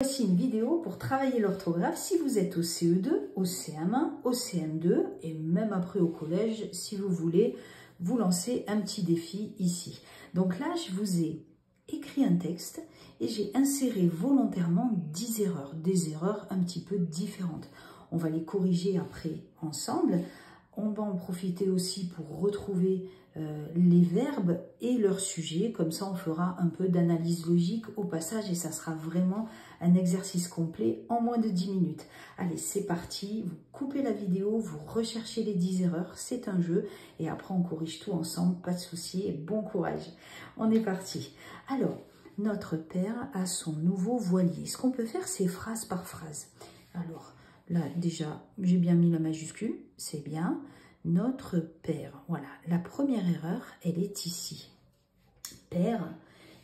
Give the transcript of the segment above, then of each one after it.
Voici une vidéo pour travailler l'orthographe si vous êtes au CE2, au CM1, au CM2 et même après au collège si vous voulez vous lancer un petit défi ici. Donc là, je vous ai écrit un texte et j'ai inséré volontairement 10 erreurs, des erreurs un petit peu différentes. On va les corriger après ensemble. On va en profiter aussi pour retrouver les verbes et leurs sujets. Comme ça, on fera un peu d'analyse logique au passage et ça sera vraiment un exercice complet en moins de 10 minutes. Allez, c'est parti. Vous coupez la vidéo, vous recherchez les 10 erreurs. C'est un jeu et après, on corrige tout ensemble. Pas de souci et bon courage. On est parti. Alors, notre père a son nouveau voilier. Ce qu'on peut faire, c'est phrase par phrase. Alors, là, déjà, j'ai bien mis la majuscule, c'est bien. Notre père, voilà. La première erreur, elle est ici. Père,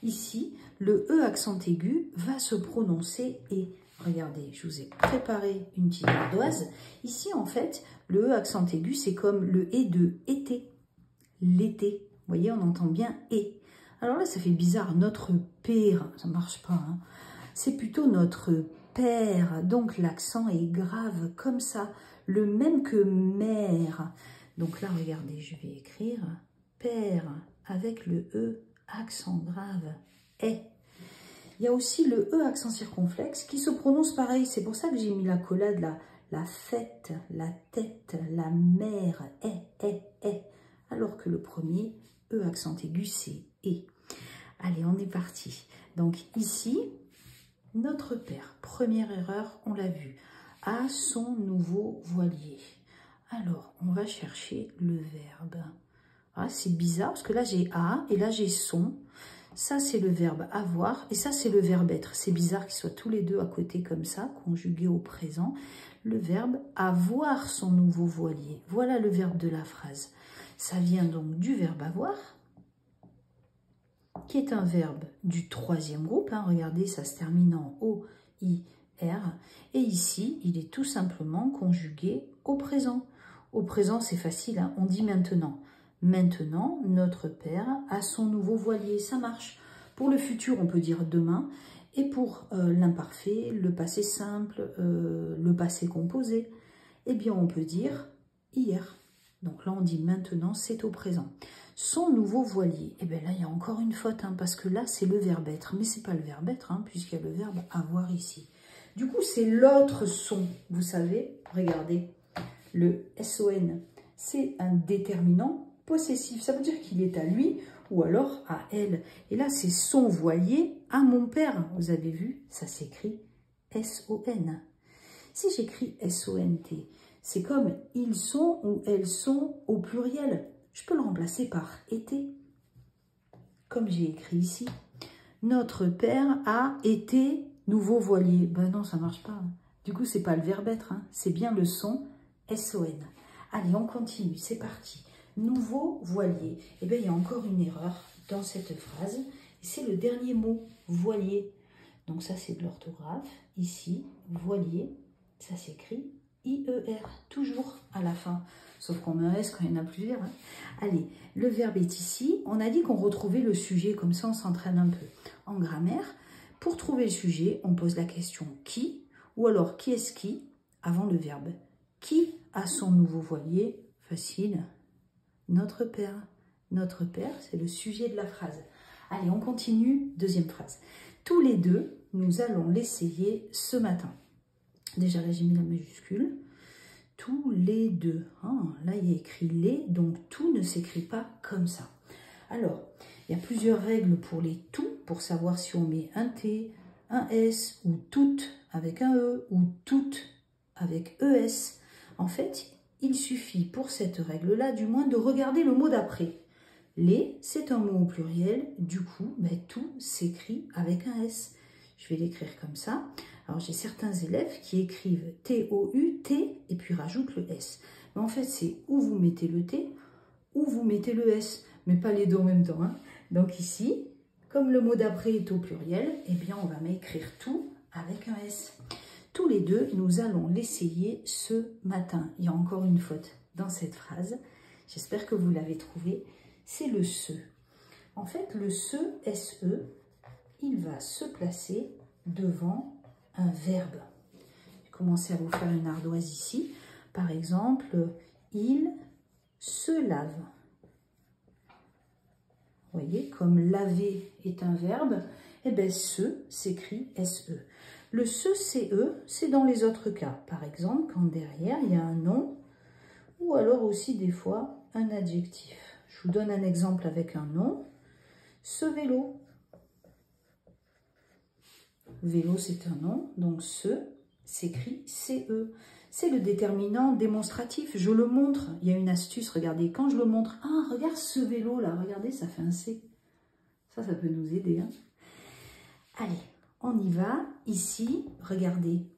ici, le E accent aigu va se prononcer et. Regardez, je vous ai préparé une petite ardoise. Ici, en fait, le E accent aigu, c'est comme le et de été, l'été. Vous voyez, on entend bien et. Alors là, ça fait bizarre. Notre père, ça marche pas, hein. C'est plutôt notre père, donc l'accent est grave comme ça, le même que mère. Donc là, regardez, je vais écrire père avec le E, accent grave, est. Il y a aussi le E accent circonflexe qui se prononce pareil, c'est pour ça que j'ai mis la collade là, la fête, la tête, la mère, est. Alors que le premier, E accent aigu, c'est et. Allez, on est parti. Donc ici, notre père, première erreur, on l'a vu, a son nouveau voilier. Alors, on va chercher le verbe. Ah, c'est bizarre parce que là, j'ai a et là, j'ai son. Ça, c'est le verbe avoir et ça, c'est le verbe être. C'est bizarre qu'ils soient tous les deux à côté comme ça, conjugués au présent. Le verbe avoir son nouveau voilier. Voilà le verbe de la phrase. Ça vient donc du verbe avoir, qui est un verbe du troisième groupe. Hein. Regardez, ça se termine en O, I, R. Et ici, il est tout simplement conjugué au présent. Au présent, c'est facile, hein. On dit maintenant. Maintenant, notre père a son nouveau voilier. Ça marche. Pour le futur, on peut dire demain. Et pour l'imparfait, le passé simple, le passé composé, eh bien, on peut dire hier. Donc là, on dit maintenant, c'est au présent. Son nouveau voilier. Et bien là, il y a encore une faute, hein, parce que là, c'est le verbe être. Mais ce n'est pas le verbe être, hein, puisqu'il y a le verbe avoir ici. Du coup, c'est l'autre son. Vous savez, regardez, le SON, c'est un déterminant possessif. Ça veut dire qu'il est à lui ou alors à elle. Et là, c'est son voilier à mon père. Vous avez vu, ça s'écrit SON. Si j'écris SONT, c'est comme ils sont ou elles sont au pluriel. Je peux le remplacer par été, comme j'ai écrit ici. Notre père a été nouveau voilier. Ben non, ça ne marche pas. Du coup, ce n'est pas le verbe être, hein. C'est bien le son SON. Allez, on continue, c'est parti. Nouveau voilier. Eh bien, il y a encore une erreur dans cette phrase. C'est le dernier mot, voilier. Donc ça, c'est de l'orthographe. Ici, voilier, ça s'écrit IER, toujours à la fin. Sauf qu'on met un S quand il y en a plusieurs. Hein. Allez, le verbe est ici. On a dit qu'on retrouvait le sujet, comme ça on s'entraîne un peu. En grammaire, pour trouver le sujet, on pose la question qui, ou alors qui est-ce qui, avant le verbe. Qui a son nouveau voilier? Facile. Notre père. Notre père, c'est le sujet de la phrase. Allez, on continue. Deuxième phrase. Tous les deux, nous allons l'essayer ce matin. Déjà, là, j'ai mis la majuscule. Tous les deux. Ah, là, il y a écrit les, donc tout ne s'écrit pas comme ça. Alors, il y a plusieurs règles pour les tout, pour savoir si on met un T, un S, ou toutes avec un E, ou toutes avec ES. En fait, il suffit pour cette règle-là, du moins, de regarder le mot d'après. Les, c'est un mot au pluriel, du coup, ben, tout s'écrit avec un S. Je vais l'écrire comme ça. Alors, j'ai certains élèves qui écrivent T-O-U-T et puis rajoutent le S. Mais en fait, c'est où vous mettez le T ou vous mettez le S, mais pas les deux en même temps. Hein. Donc ici, comme le mot d'après est au pluriel, eh bien, on va m'écrire tout avec un S. Tous les deux, nous allons l'essayer ce matin. Il y a encore une faute dans cette phrase. J'espère que vous l'avez trouvé. C'est le se. En fait, le se, SE, il va se placer devant un verbe. Je vais commencer à vous faire une ardoise ici. Par exemple, il se lave. Vous voyez, comme laver est un verbe, eh bien se s'écrit SE. Le se, CE, c'est dans les autres cas. Par exemple, quand derrière, il y a un nom, ou alors aussi des fois un adjectif. Je vous donne un exemple avec un nom. Ce vélo. Vélo, c'est un nom, donc ce s'écrit CE. C'est le déterminant démonstratif. Je le montre. Il y a une astuce, regardez. Quand je le montre, ah, regarde ce vélo là, regardez, ça fait un C. Ça peut nous aider. Hein. Allez, on y va. Ici, regardez.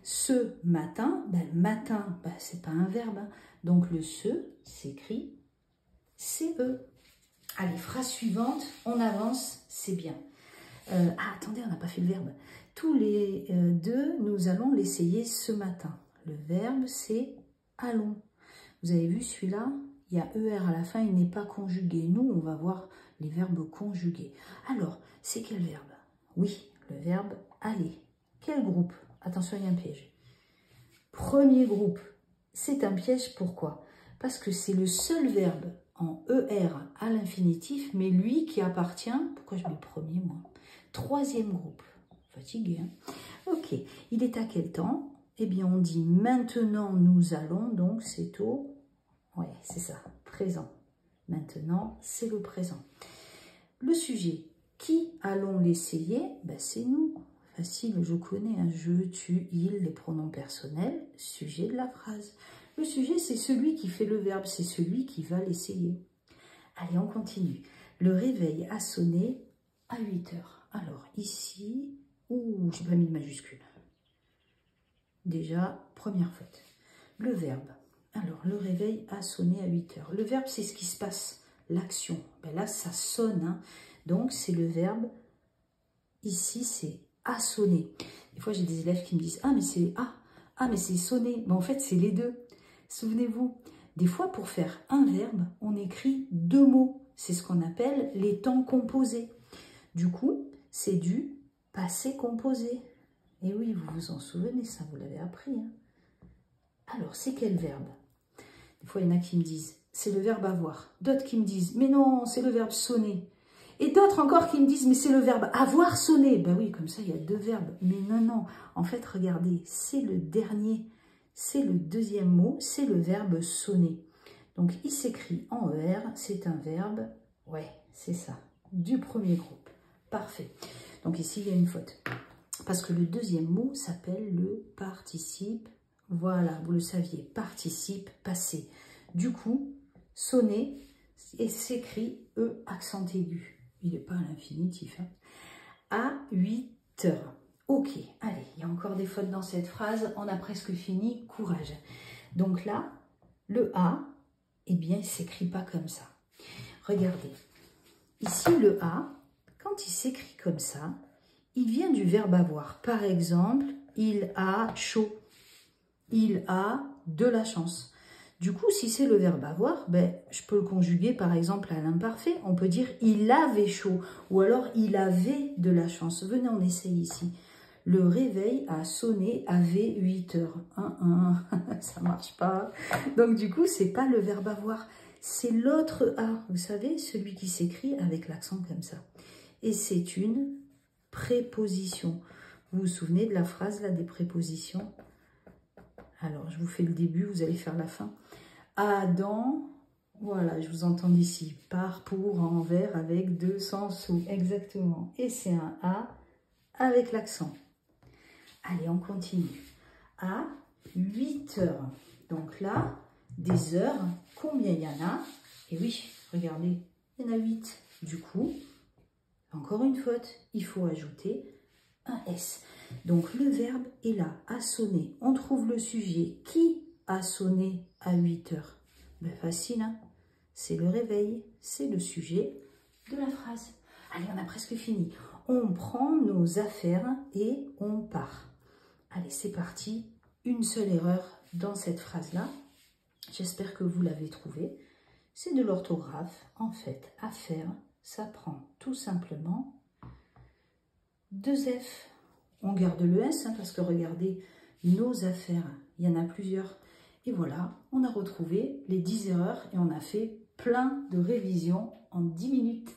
Ce matin, matin, c'est pas un verbe. Hein. Donc le se s'écrit CE. Allez, phrase suivante, on avance, c'est bien. Attendez, on n'a pas fait le verbe. Tous les deux, nous allons l'essayer ce matin. Le verbe, c'est allons. Vous avez vu celui-là, il y a ER à la fin, il n'est pas conjugué. Nous, on va voir les verbes conjugués. Alors, c'est quel verbe? Oui, le verbe aller. Quel groupe? Attention, il y a un piège. Premier groupe, c'est un piège, pourquoi? Parce que c'est le seul verbe en ER à l'infinitif, mais lui qui appartient, pourquoi je mets premier moi? Troisième groupe, fatigué, hein? Ok, il est à quel temps? Eh bien, on dit maintenant nous allons, donc c'est au, ouais, c'est ça, présent. Maintenant, c'est le présent. Le sujet, qui allons l'essayer? Ben, c'est nous. Facile, je connais, hein. Je, tu, il, les pronoms personnels, sujet de la phrase. Le sujet, c'est celui qui fait le verbe, c'est celui qui va l'essayer. Allez, on continue. Le réveil a sonné à 8 heures. Alors, ici, j'ai pas mis de majuscule. Déjà, première faute. Le verbe. Alors, le réveil a sonné à 8 heures. Le verbe, c'est ce qui se passe, l'action. Ben là, ça sonne. Hein. Donc, c'est le verbe. Ici, c'est a sonné. Des fois, j'ai des élèves qui me disent « Ah, mais c'est A. Ah, mais c'est sonné. » Mais en fait, c'est les deux. Souvenez-vous, des fois, pour faire un verbe, on écrit deux mots. C'est ce qu'on appelle les temps composés. Du coup, c'est du passé composé. Et oui, vous vous en souvenez, ça, vous l'avez appris. Hein. Alors, c'est quel verbe? Des fois, il y en a qui me disent, c'est le verbe avoir. D'autres qui me disent, mais non, c'est le verbe sonner. Et d'autres encore qui me disent, mais c'est le verbe avoir sonné. Ben oui, comme ça, il y a deux verbes. Mais non, non. En fait, regardez, c'est le dernier, c'est le deuxième mot, c'est le verbe sonner. Donc, il s'écrit en ER, c'est un verbe, ouais, c'est ça, du premier groupe. Parfait. Donc, ici, il y a une faute. Parce que le deuxième mot s'appelle le participe. Voilà, vous le saviez, participe passé. Du coup, sonner et s'écrit E accent aigu. Il n'est pas à l'infinitif. Hein. À 8 heures. Ok, allez, il y a encore des fautes dans cette phrase. On a presque fini. Courage. Donc là, le A, eh bien, il ne s'écrit pas comme ça. Regardez. Ici, le A, quand il s'écrit comme ça, il vient du verbe avoir. Par exemple, il a chaud. Il a de la chance. Du coup, si c'est le verbe avoir, ben, je peux le conjuguer par exemple à l'imparfait. On peut dire il avait chaud ou alors il avait de la chance. Venez, on essaye ici. Le réveil a sonné, avait 8 heures. Ça marche pas. Donc du coup, c'est pas le verbe avoir. C'est l'autre A. Vous savez, celui qui s'écrit avec l'accent comme ça. Et c'est une préposition. Vous vous souvenez de la phrase là des prépositions? Alors, je vous fais le début, vous allez faire la fin. Adam, voilà, je vous entends d'ici. Par, pour, envers, avec, de, sans, sous. Exactement. Et c'est un A avec l'accent. Allez, on continue. À 8 heures. Donc là, des heures, combien il y en a? Et oui, regardez, il y en a 8. Du coup, encore une faute, il faut ajouter un S. Donc le verbe est là, a sonné. On trouve le sujet. Qui a sonné à 8 heures? Ben facile, hein? C'est le réveil, c'est le sujet de la phrase. Allez, on a presque fini. On prend nos affaires et on part. Allez, c'est parti. Une seule erreur dans cette phrase-là. J'espère que vous l'avez trouvée. C'est de l'orthographe. En fait, affaire, ça prend tout simplement 2 F. On garde le S parce que regardez, nos affaires, il y en a plusieurs. Et voilà, on a retrouvé les 10 erreurs et on a fait plein de révisions en 10 minutes.